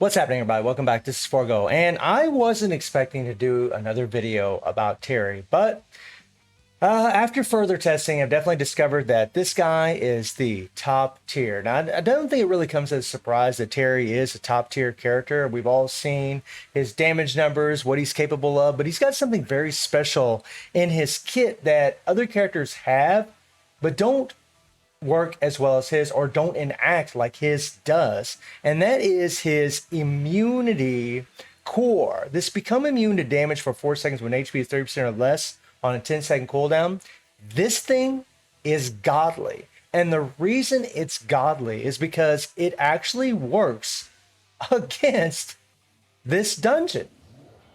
What's happening, everybody? Welcome back. This is Forgo, and I wasn't expecting to do another video about Terry, but after further testing, I've definitely discovered that this guy is the top tier. Now, I don't think it really comes as a surprise that Terry is a top tier character. We've all seen his damage numbers, what he's capable of, but he's got something very special in his kit that other characters have, but don't work as well as his or don't enact like his does, and that is his immunity core. This become immune to damage for 4 seconds when HP is 30% or less on a 10-second cooldown. This thing is godly, and the reason it's godly is because it actually works against this dungeon.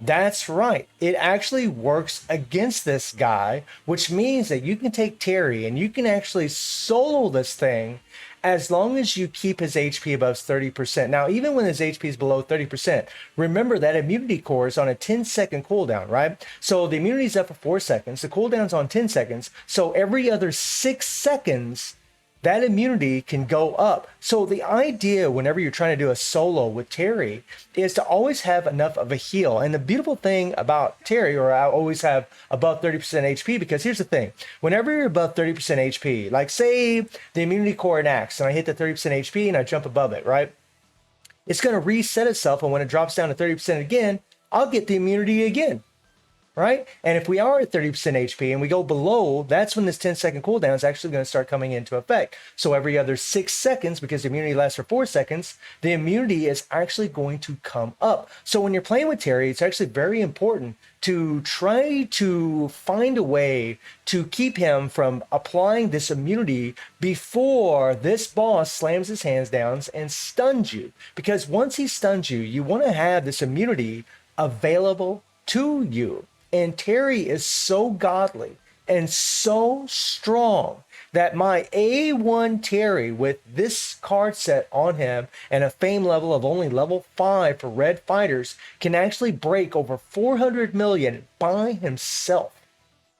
That's right. It actually works against this guy, which means that you can take Terry and you can actually solo this thing as long as you keep his HP above 30%. Now, even when his HP is below 30%, remember that immunity core is on a 10-second cooldown, right? So the immunity is up for 4 seconds. The cooldown's on 10 seconds. So every other 6 seconds, that immunity can go up. So the idea whenever you're trying to do a solo with Terry is to always have enough of a heal. And the beautiful thing about Terry, or I always have above 30% HP, because here's the thing. Whenever you're above 30% HP, like say the immunity core enacts and I hit the 30% HP and I jump above it, right? It's going to reset itself, and when it drops down to 30% again, I'll get the immunity again. Right? And if we are at 30% HP and we go below, that's when this 10-second cooldown is actually going to start coming into effect. So every other 6 seconds, because the immunity lasts for 4 seconds, the immunity is actually going to come up. So when you're playing with Terry, it's actually very important to try to find a way to keep him from applying this immunity before this boss slams his hands down and stuns you. Because once he stuns you, you want to have this immunity available to you. And Terry is so godly and so strong that my A1 Terry with this card set on him and a fame level of only level 5 for red fighters can actually break over 400 million by himself.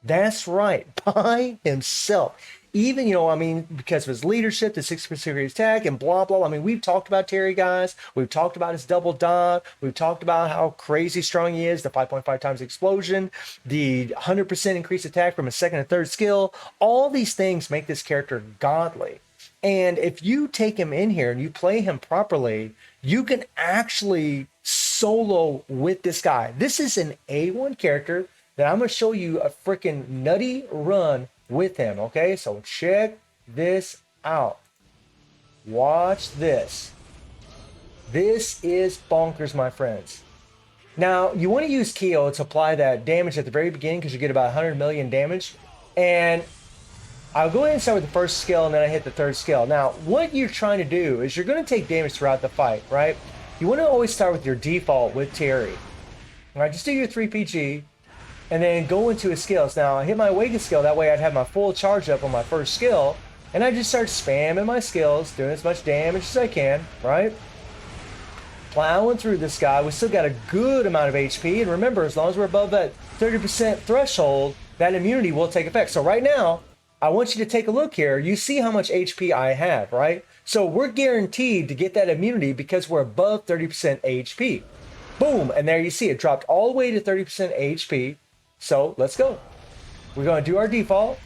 That's right, by himself. Even, because of his leadership, the 60% series attack, and blah, blah. We've talked about Terry, guys. We've talked about his double dodge. We've talked about how crazy strong he is, the 5.5 times explosion, the 100% increased attack from his second and third skill. All these things make this character godly. And if you take him in here and you play him properly, you can actually solo with this guy. This is an A1 character that I'm going to show you a freaking nutty run with him, okay? So check this out. Watch this. This is bonkers, my friends. Now, you want to use Keo to apply that damage at the very beginning because you get about 100 million damage. And I'll go ahead and start with the first skill, and then I hit the third skill. Now, what you're trying to do is you're going to take damage throughout the fight, right? You want to always start with your default with Terry. All right, just do your 3PG. And then go into his skills. Now, I hit my awaken skill, that way I'd have my full charge up on my first skill, and I just start spamming my skills, doing as much damage as I can, right? Plowing through this guy. We still got a good amount of HP, and remember, as long as we're above that 30% threshold, that immunity will take effect. So right now, I want you to take a look here. You see how much HP I have, right? So we're guaranteed to get that immunity because we're above 30% HP. Boom, and there you see it dropped all the way to 30% HP. So let's go. We're going to do our default.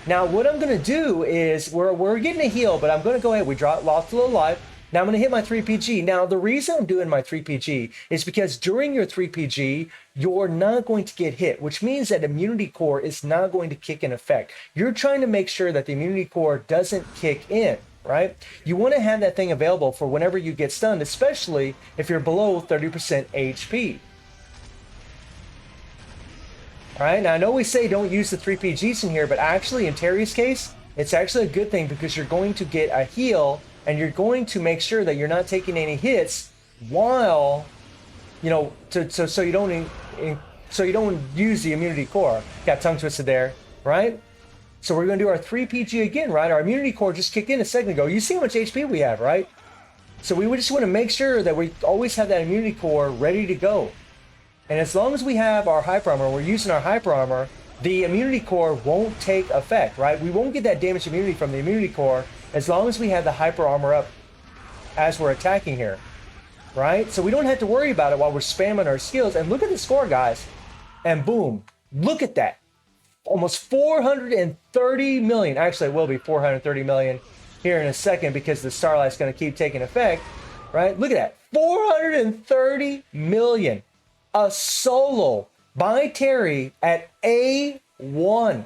Now what I'm going to do is we're getting a heal, but I'm going to go ahead. We lost a little life. Now I'm going to hit my 3PG. Now the reason I'm doing my 3PG is because during your 3PG, you're not going to get hit, which means that immunity core is not going to kick in effect. You're trying to make sure that the immunity core doesn't kick in, right? You want to have that thing available for whenever you get stunned, especially if you're below 30% HP. All right, now I know we say don't use the 3PGs in here, but actually in Terry's case, it's actually a good thing because you're going to get a heal and you're going to make sure that you're not taking any hits while, so you don't use the immunity core. Got tongue twisted there, right? So we're going to do our 3PG again, right? Our immunity core just kicked in a second ago. You see how much HP we have, right? So we just want to make sure that we always have that immunity core ready to go. And as long as we have our hyper armor, we're using our hyper armor, the immunity core won't take effect, right? We won't get that damage immunity from the immunity core as long as we have the hyper armor up as we're attacking here. right? So we don't have to worry about it while we're spamming our skills. And look at the score, guys. And boom, look at that. Almost 430 million. Actually, it will be 430 million here in a second because the Starlight's going to keep taking effect, right? Look at that. 430 million. A solo by Terry at A1.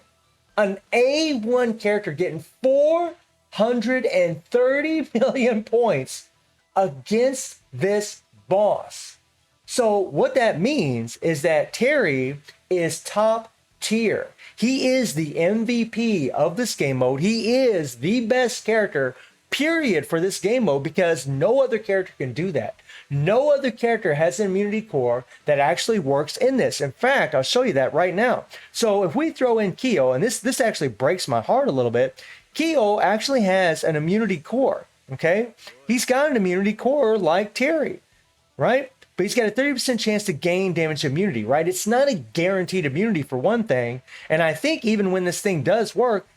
An A1 character getting 430 million points against this boss. So what that means is that Terry is top tier. He is the MVP of this game mode. He is the best character, period, for this game mode because no other character can do that. No other character has an immunity core that actually works in this. In fact, I'll show you that right now. So if we throw in Kyo, and this actually breaks my heart a little bit, Kyo actually has an immunity core, okay? He's got an immunity core like Terry, right? But he's got a 30% chance to gain damage immunity, right? It's not a guaranteed immunity for one thing. And I think even when this thing does work,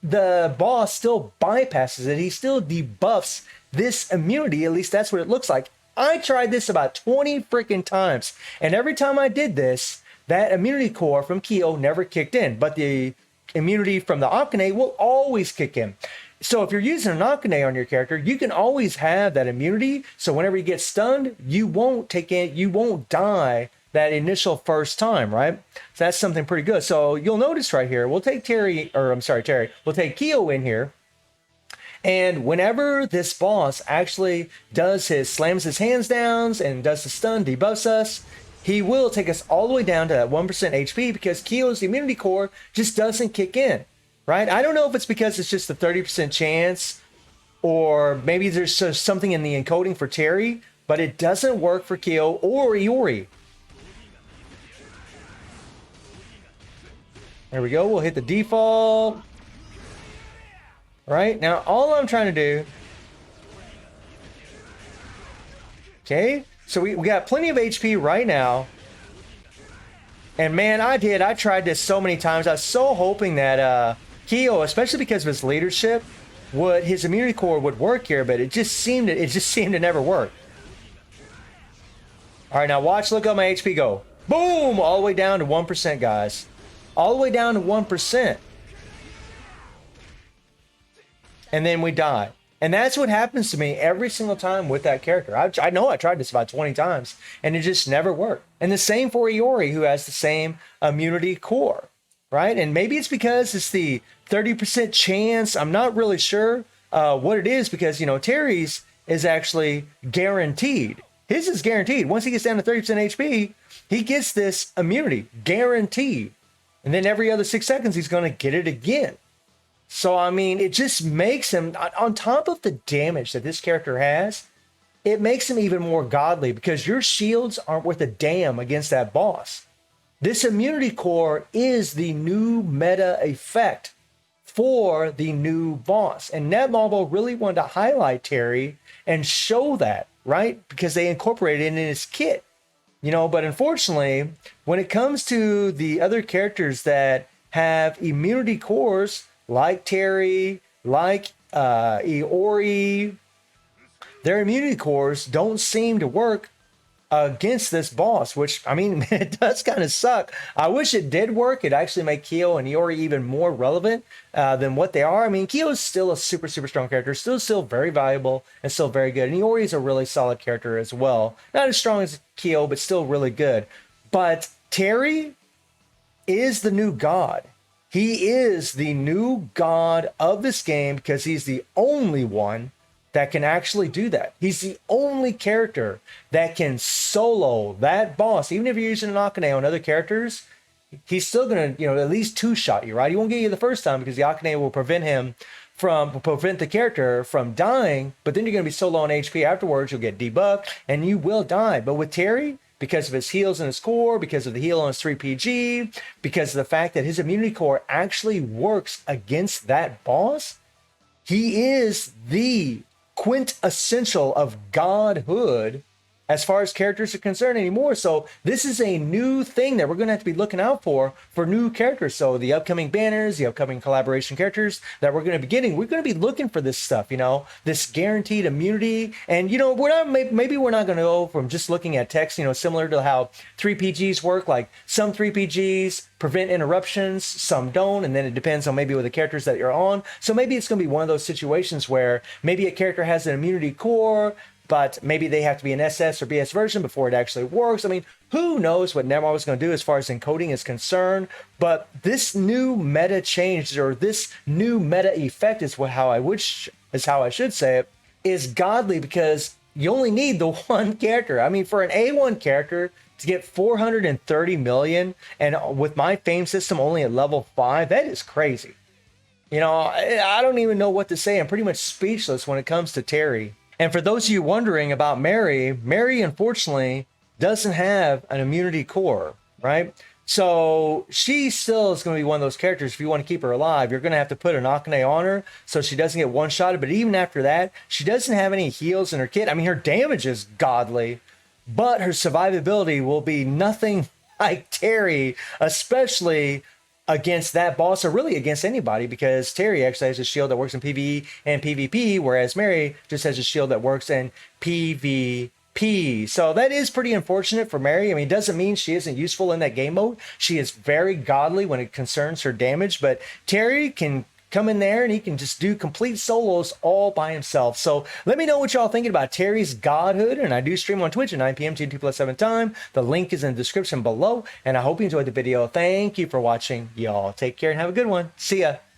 the boss still bypasses it. He still debuffs this immunity. At least that's what it looks like. I tried this about 20 freaking times. And every time I did this, that immunity core from Kyo never kicked in. But the immunity from the Akane will always kick in. So if you're using an Akane on your character, you can always have that immunity. So whenever you get stunned, you won't die that initial first time, right? So that's something pretty good. So you'll notice right here, we'll take Terry, we'll take Kyo in here. And whenever this boss actually slams his hands down and does the stun, debuffs us, he will take us all the way down to that 1% HP because Kyo's immunity core just doesn't kick in. Right? I don't know if it's because it's just a 30% chance or maybe there's something in the encoding for Terry, but it doesn't work for Kyo or Iori. There we go. We'll hit the default. Right? Now, all I'm trying to do... Okay? So we got plenty of HP right now. And man, I tried this so many times. I was so hoping that... Kyo, especially because of his leadership, his immunity core would work here, but it just seemed to never work. All right, now watch, look how my HP go. Boom! All the way down to 1%, guys. All the way down to 1%. And then we die. And that's what happens to me every single time with that character. I know I tried this about 20 times, and it just never worked. And the same for Iori, who has the same immunity core. Right? And maybe it's because it's the 30% chance. I'm not really sure what it is because, you know, Terry's is actually guaranteed. His is guaranteed. Once he gets down to 30% HP, he gets this immunity guaranteed. And then every other 6 seconds, he's going to get it again. So, I mean, it just makes him, on top of the damage that this character has, it makes him even more godly because your shields aren't worth a damn against that boss. This immunity core is the new meta effect for the new boss. And Netmarble really wanted to highlight Terry and show that, right? Because they incorporated it in his kit. You know, but unfortunately, when it comes to the other characters that have immunity cores, like Terry, like Iori, their immunity cores don't seem to work against this boss, which, I mean, it does kind of suck. I wish it did work. It actually make Kyo and Iori even more relevant than what they are. I mean, Kyo is still a super strong character, still very valuable and still very good. And Iori is a really solid character as well. Not as strong as Kyo, but still really good. But Terry is the new god. He is the new god of this game because he's the only one that can actually do that. He's the only character that can solo that boss. Even if you're using an Akane on other characters, he's still gonna, you know, at least two-shot you, right? He won't get you the first time because the Akane will prevent the character from dying, but then you're gonna be so low on HP afterwards, you'll get debuffed and you will die. But with Terry, because of his heals and his core, because of the heal on his 3PG, because of the fact that his immunity core actually works against that boss, he is the quintessential of godhood as far as characters are concerned anymore. So this is a new thing that we're going to have to be looking out for new characters. So the upcoming banners, the upcoming collaboration characters that we're going to be getting, we're going to be looking for this stuff, you know, this guaranteed immunity. And, you know, we're not, maybe we're not going to go from just looking at text, you know, similar to how 3PGs work. Like some 3PGs prevent interruptions, some don't, and then it depends on maybe with the characters that you're on. So maybe it's going to be one of those situations where maybe a character has an immunity core, but maybe they have to be an SS or BS version before it actually works. I mean, who knows what Nevermore was going to do as far as encoding is concerned, but this new meta change, or this new meta effect is how I should say it, is godly, because you only need the one character. I mean, for an A1 character to get 430 million, and with my fame system only at level 5, that is crazy. You know, I don't even know what to say. I'm pretty much speechless when it comes to Terry. And for those of you wondering about Mary, Mary unfortunately doesn't have an immunity core, right? So she still is going to be one of those characters. If you want to keep her alive, you're going to have to put an Akane on her so she doesn't get one-shotted. But even after that, she doesn't have any heals in her kit. I mean, her damage is godly, but her survivability will be nothing like Terry, especially against that boss, or really against anybody, because Terry actually has a shield that works in PvE and PvP, whereas Mary just has a shield that works in PvP. So that is pretty unfortunate for Mary. I mean, it doesn't mean she isn't useful in that game mode. She is very godly when it concerns her damage, but Terry can come in there and he can just do complete solos all by himself. So let me know what y'all thinking about Terry's godhood. And I do stream on Twitch at 9 p.m. GMT+7 time. The link is in the description below. And I hope you enjoyed the video. Thank you for watching. Y'all take care and have a good one. See ya.